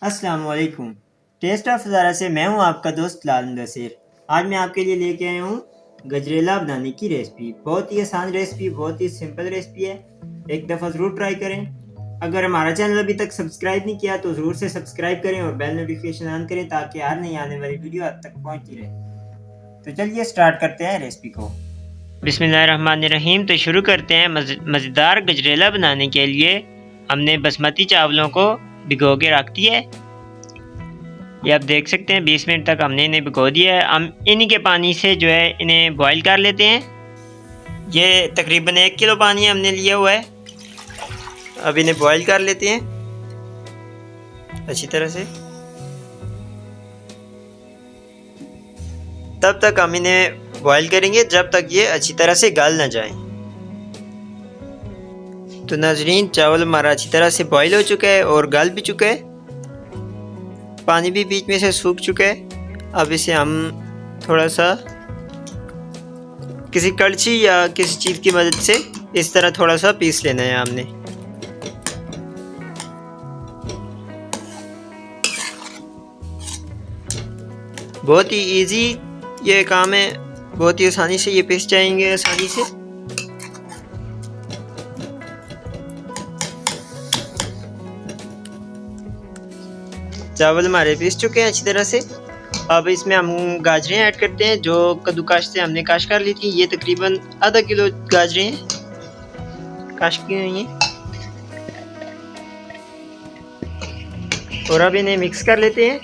अस्सलाम वालेकुम। Test of हज़ारा से मैं हूं आपका दोस्त लाल मुदस्सिर। आज मैं आपके लिए लेके आया हूं गजरेला बनाने की रेसिपी। बहुत ही आसान रेसिपी, बहुत ही सिंपल रेसिपी है। एक दफ़ा ज़रूर ट्राई करें। अगर हमारा चैनल अभी तक सब्सक्राइब नहीं किया तो ज़रूर से सब्सक्राइब करें और बेल नोटिफिकेशन ऑन करें ताकि हर नई आने वाली वीडियो आप तक पहुंचती रहे। तो चलिए स्टार्ट करते हैं रेसिपी को। बिस्मिल्लाहिर्रहमानिर्रहीम। तो शुरू करते हैं। मज़ेदार गजरेला बनाने के लिए हमने बासमती चावलों को भिगो के रख दिया है। ये आप देख सकते हैं 20 मिनट तक हमने इन्हें भिगो दिया है। हम इन्हीं के पानी से जो है इन्हें बॉईल कर लेते हैं। ये तकरीबन 1 किलो पानी हमने लिया हुआ है। अब इन्हें बॉईल कर लेते हैं अच्छी तरह से। तब तक हम इन्हें बॉईल करेंगे जब तक ये अच्छी तरह से गल ना जाए। तो नाजरीन, चावल हमारा अच्छी तरह से बॉईल हो चुका है और गल भी चुका है। पानी भी बीच में से सूख चुका है। अब इसे हम थोड़ा सा किसी कड़छी या किसी चीज़ की मदद से इस तरह थोड़ा सा पीस लेना है हमने। बहुत ही इजी ये काम है, बहुत ही आसानी से ये पीस जाएंगे आसानी से। चावल हमारे पीस चुके हैं अच्छी तरह से। अब इसमें हम गाजरें ऐड करते हैं जो कद्दूकश से हमने काश कर ली थी। ये तकरीबन आधा किलो गाजरें हैं, काश की हुई हैं। और अब इन्हें मिक्स कर लेते हैं।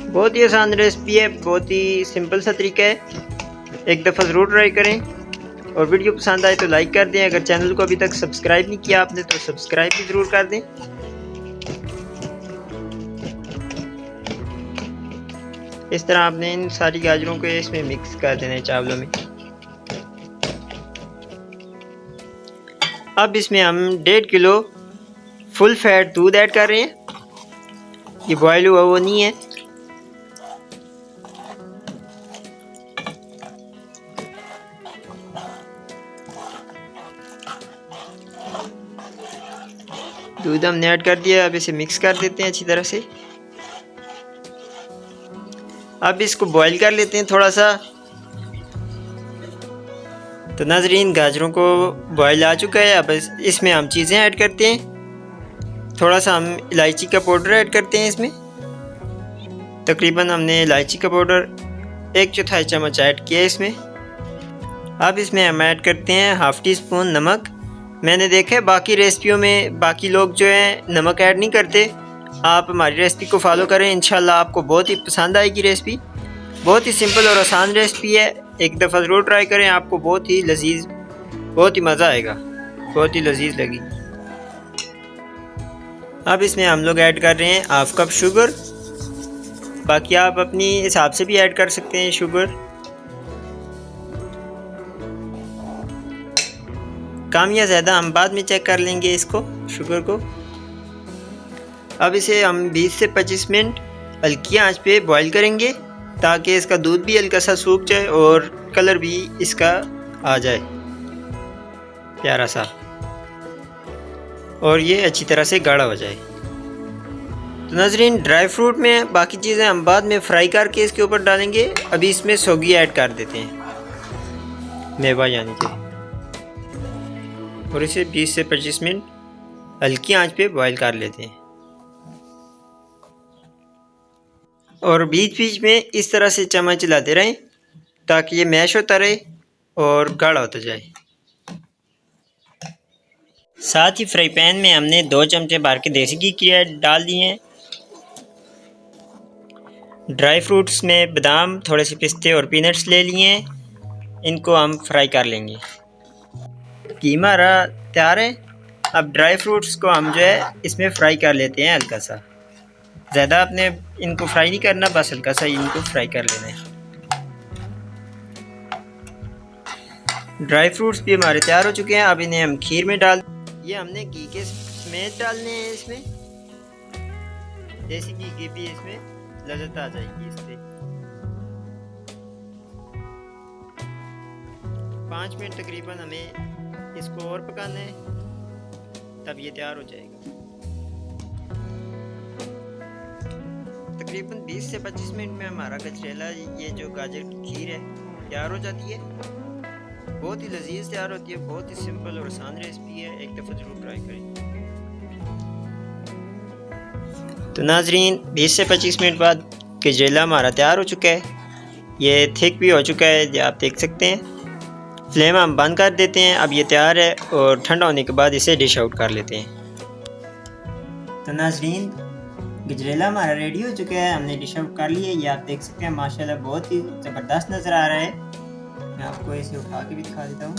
बहुत ही आसान रेसिपी है, बहुत ही सिंपल सा तरीका है। एक दफ़ा ज़रूर ट्राई करें और वीडियो पसंद आए तो लाइक कर दें। अगर चैनल को अभी तक सब्सक्राइब नहीं किया आपने तो सब्सक्राइब भी ज़रूर कर दें। इस तरह आपने इन सारी गाजरों को इसमें मिक्स कर देना है चावलों में। अब इसमें हम 1.5 किलो फुल फैट दूध ऐड कर रहे हैं। ये बॉयल हुआ वो नहीं है। दूध हमने ऐड कर दिया। अब इसे मिक्स कर देते हैं अच्छी तरह से। अब इसको बॉईल कर लेते हैं थोड़ा सा। तो नाजरीन, गाजरों को बॉईल आ चुका है। अब इसमें हम चीज़ें ऐड करते हैं। थोड़ा सा हम इलायची का पाउडर ऐड करते हैं इसमें। तकरीबन हमने इलायची का पाउडर 1/4 चम्मच ऐड किया है इसमें। अब इसमें हम ऐड करते हैं ½ टी स्पून नमक। मैंने देखा है बाकी रेसिपियों में बाकी लोग जो है नमक ऐड नहीं करते। आप हमारी रेसिपी को फॉलो करें, इंशाल्लाह आपको बहुत ही पसंद आएगी रेसिपी। बहुत ही सिंपल और आसान रेसिपी है। एक दफ़ा ज़रूर ट्राई करें, आपको बहुत ही लजीज, बहुत ही मज़ा आएगा, बहुत ही लजीज लगेगी। अब इसमें हम लोग ऐड कर रहे हैं ½ कप शुगर। बाकी आप अपनी हिसाब से भी ऐड कर सकते हैं शुगर। कम या ज़्यादा हम बाद में चेक कर लेंगे इसको, शुगर को। अब इसे हम 20 से 25 मिनट हल्की आंच पे बॉईल करेंगे ताकि इसका दूध भी हल्का सा सूख जाए और कलर भी इसका आ जाए प्यारा सा, और ये अच्छी तरह से गाढ़ा हो जाए। तो नाजरीन, ड्राई फ्रूट में बाकी चीज़ें हम बाद में फ्राई करके इसके ऊपर डालेंगे। अभी इसमें सौगी ऐड कर देते हैं, मेवा यानी कि, और इसे 20 से 25 मिनट हल्की आंच पे बॉईल कर लेते हैं। और बीच बीच में इस तरह से चम्मच चलाते रहें ताकि ये मैश होता रहे और गाढ़ा होता जाए। साथ ही फ्राई पैन में हमने 2 चमचे भर के देसी घी की डाल दिए हैं। ड्राई फ्रूट्स में बादाम, थोड़े से पिस्ते और पीनट्स ले लिए हैं। इनको हम फ्राई कर लेंगे। घी हमारा तैयार है। अब ड्राई फ्रूट्स को हम जो है इसमें फ्राई कर लेते हैं हल्का सा। ज़्यादा आपने इनको फ्राई नहीं करना, बस हल्का सा इनको फ्राई कर लेना है। ड्राई फ्रूट्स भी हमारे तैयार हो चुके हैं। अब इन्हें हम खीर में डाल, ये हमने घी के समेत डालने हैं इसमें। देसी घी की भी इसमें लज़्ज़त आ जाएगी इससे। 5 मिनट तकरीबन हमें इसको और पकाना है तब ये तैयार हो जाएगा। तकरीबन 20 से 25 मिनट में हमारा गजरेला, ये जो गाजर की खीर है, तैयार हो जाती है। बहुत ही लजीज तैयार होती है, बहुत ही सिंपल और आसान रेसिपी है, एक दफ़ा ज़रूर ट्राई करें। तो नाजरीन, 20 से 25 मिनट बाद गजरेला हमारा तैयार हो चुका है। ये थिक भी हो चुका है, ये आप देख सकते हैं। फ्लेम हम बंद कर देते हैं। अब ये तैयार है और ठंडा होने के बाद इसे डिश आउट कर लेते हैं। तो नाजरीन, गजरेला हमारा रेडी हो चुका है, हमने डिश आउट कर लिया है। ये आप देख सकते हैं, माशाल्लाह बहुत ही ज़बरदस्त नज़र आ रहा है। मैं आपको इसे उठा के भी दिखा देता हूँ।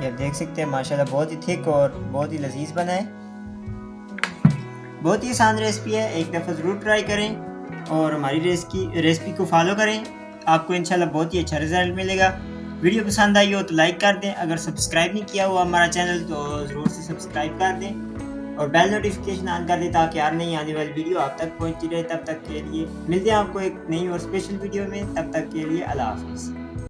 ये आप देख सकते हैं, माशाल्लाह बहुत ही थिक और बहुत ही लजीज बना है। बहुत ही आसान रेसिपी है, एक दफ़ा ज़रूर ट्राई करें और हमारी रेसिपी को फॉलो करें। आपको इंशाल्लाह बहुत ही अच्छा रिजल्ट मिलेगा। वीडियो पसंद आई हो तो लाइक कर दें। अगर सब्सक्राइब नहीं किया हुआ हमारा चैनल तो ज़रूर से सब्सक्राइब कर दें और बेल नोटिफिकेशन ऑन कर दें ताकि यार नई आने वाली वीडियो आप तक पहुंचती रहे। तब तक के लिए मिलते हैं आपको एक नई और स्पेशल वीडियो में। तब तक के लिए अल्लाह हाफ़िज़।